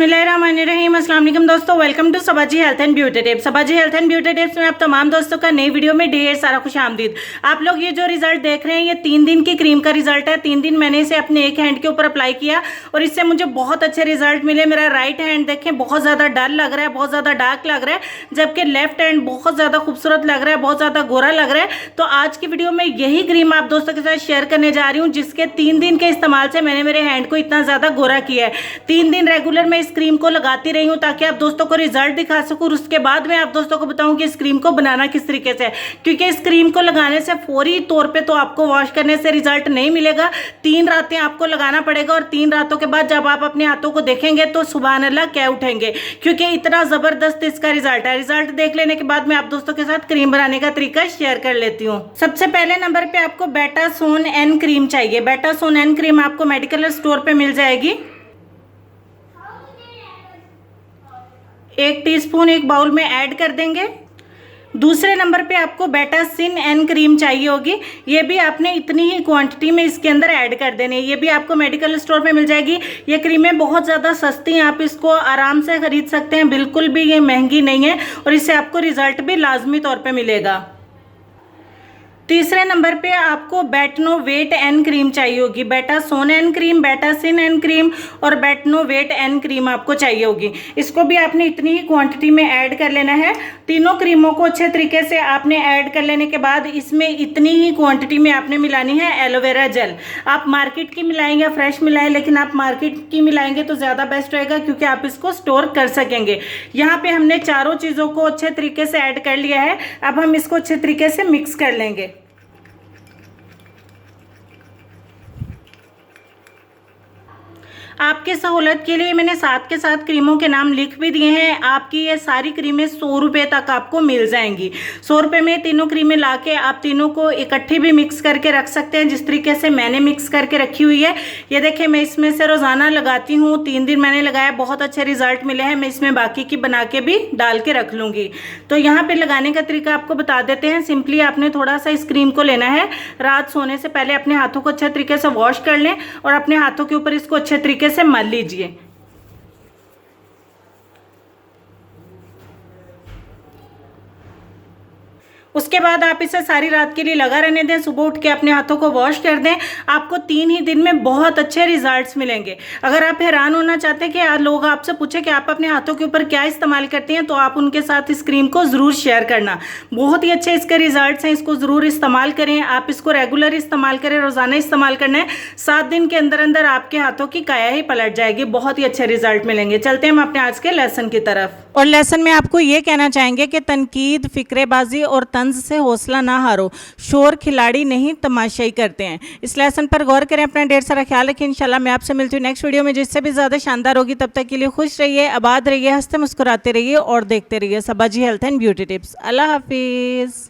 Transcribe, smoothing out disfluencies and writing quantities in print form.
बिस्मिल्लाहिर्रहमानिर्रहीम। अस्सलाम वालेकुम दोस्तों, welcome to Sabaji health and beauty tips. Sabaji health and beauty tips में आप तमाम दोस्तों का नई वीडियो में ढेर सारा खुश आमदीद। आप लोग ये जो रिजल्ट देख रहे हैं ये 3 दिन की क्रीम का रिजल्ट है। 3 दिन मैंने इसे अपने एक हैंड के ऊपर अप्लाई किया और इससे मुझे बहुत अच्छे रिजल्ट मिले। मेरा राइट हैंड देखें बहुत ज़्यादा डल लग रहा है, बहुत ज़्यादा डार्क लग रहा है, जबकि लेफ्ट हैंड बहुत ज़्यादा खूबसूरत लग रहा है, बहुत ज़्यादा गोरा लग रहा है। तो आज की वीडियो में यही क्रीम आप दोस्तों के साथ शेयर करने जा रही हूँ, जिसके 3 दिन के इस्तेमाल से मैंने मेरे हैंड को इतना ज़्यादा गोरा किया है। 3 दिन रेगुलर मैं इस क्रीम को लगाती रही हूँ ताकि आप दोस्तों को रिजल्ट दिखा सकूँ। उसके बाद मैं आप दोस्तों को बताऊँ कि इस क्रीम को बनाना किस तरीके से है, क्योंकि इस क्रीम को लगाने से फौरी तौर पे तो आपको वॉश करने से रिजल्ट नहीं मिलेगा। 3 रातें आपको लगाना पड़ेगा और 3 रातों के बाद जब आप अपने हाथों को देखेंगे तो सुभान अल्लाह क्या उठेंगे, क्योंकि इतना ज़बरदस्त इसका रिजल्ट है। रिजल्ट देख लेने के बाद मैं आप दोस्तों के साथ क्रीम बनाने का तरीका शेयर कर लेती हूँ। सबसे पहले नंबर पे आपको बेटासोन एन क्रीम चाहिए। बेटासोन एन क्रीम आपको मेडिकल स्टोर पे मिल जाएगी। 1 टीस्पून एक बाउल में ऐड कर देंगे। दूसरे नंबर पे आपको बेटासिन एन क्रीम चाहिए होगी। ये भी आपने इतनी ही क्वांटिटी में इसके अंदर ऐड कर देनी है। ये भी आपको मेडिकल स्टोर पे मिल जाएगी। ये क्रीमें बहुत ज़्यादा सस्ती हैं, आप इसको आराम से खरीद सकते हैं, बिल्कुल भी ये महंगी नहीं है और इससे आपको रिजल्ट भी लाजमी तौर पे मिलेगा। तीसरे नंबर पे आपको बेटनोवेट एन क्रीम चाहिए होगी। बेटासोन एन क्रीम, बेटासिन एन क्रीम और बेटनोवेट एन क्रीम आपको चाहिए होगी। इसको भी आपने इतनी ही क्वांटिटी में ऐड कर लेना है। तीनों क्रीमों को अच्छे तरीके से आपने ऐड कर लेने के बाद इसमें इतनी ही क्वांटिटी में आपने मिलानी है एलोवेरा जेल। आप मार्केट की मिलाएं या फ्रेश मिलाएं, लेकिन आप मार्केट की मिलाएंगे तो ज़्यादा बेस्ट रहेगा, क्योंकि आप इसको स्टोर कर सकेंगे। यहाँ पे हमने चारों चीज़ों को अच्छे तरीके से ऐड कर लिया है। अब हम इसको अच्छे तरीके से मिक्स कर लेंगे। आपके सहूलत के लिए मैंने साथ के साथ क्रीमों के नाम लिख भी दिए हैं। आपकी ये सारी क्रीमें 100 रुपये तक आपको मिल जाएंगी। 100 रुपये में तीनों क्रीमें लाके आप तीनों को इकट्ठी भी मिक्स करके रख सकते हैं, जिस तरीके से मैंने मिक्स करके रखी हुई है। ये देखिए, मैं इसमें से रोज़ाना लगाती हूँ। 3 दिन मैंने लगाया, बहुत अच्छे रिजल्ट मिले हैं। मैं इसमें बाकी की बना के भी डाल के रख लूँगी। तो यहाँ पर लगाने का तरीका आपको बता देते हैं। सिंपली आपने थोड़ा सा इस क्रीम को लेना है। रात सोने से पहले अपने हाथों को अच्छे तरीके से वॉश कर लें और अपने हाथों के ऊपर इसको अच्छे तरीके से मल लीजिए। उसके बाद आप इसे सारी रात के लिए लगा रहने दें। सुबह उठ के अपने हाथों को वॉश कर दें। आपको 3 ही दिन में बहुत अच्छे रिजल्ट्स मिलेंगे। अगर आप हैरान होना चाहते हैं कि लोग आपसे पूछे कि आप अपने हाथों के ऊपर क्या इस्तेमाल करते हैं, तो आप उनके साथ इस क्रीम को ज़रूर शेयर करना। बहुत ही अच्छे इसके रिजल्ट्स हैं, इसको ज़रूर इस्तेमाल करें। आप इसको रेगुलर इस्तेमाल करें, रोज़ाना इस्तेमाल करना है। 7 दिन के अंदर अंदर आपके हाथों की काया ही पलट जाएगी। बहुत ही अच्छे रिजल्ट मिलेंगे। चलते हैं हम अपने आज के लेसन की तरफ। और लेसन में आपको ये कहना चाहेंगे कि तनकीद, फिक्रेबाजी और तंज से हौसला ना हारो। शोर खिलाड़ी नहीं, तमाशाई करते हैं। इस लेसन पर गौर करें, अपना ढेर सारा ख्याल रखें। इंशाल्लाह मैं आपसे मिलती हूँ नेक्स्ट वीडियो में, जिससे भी ज़्यादा शानदार होगी। तब तक के लिए खुश रहिए, आबाद रहिए, हंसते मुस्कुराते रहिए और देखते रहिए सबाजी हेल्थ एंड ब्यूटी टिप्स। अल्लाह हाफिज़।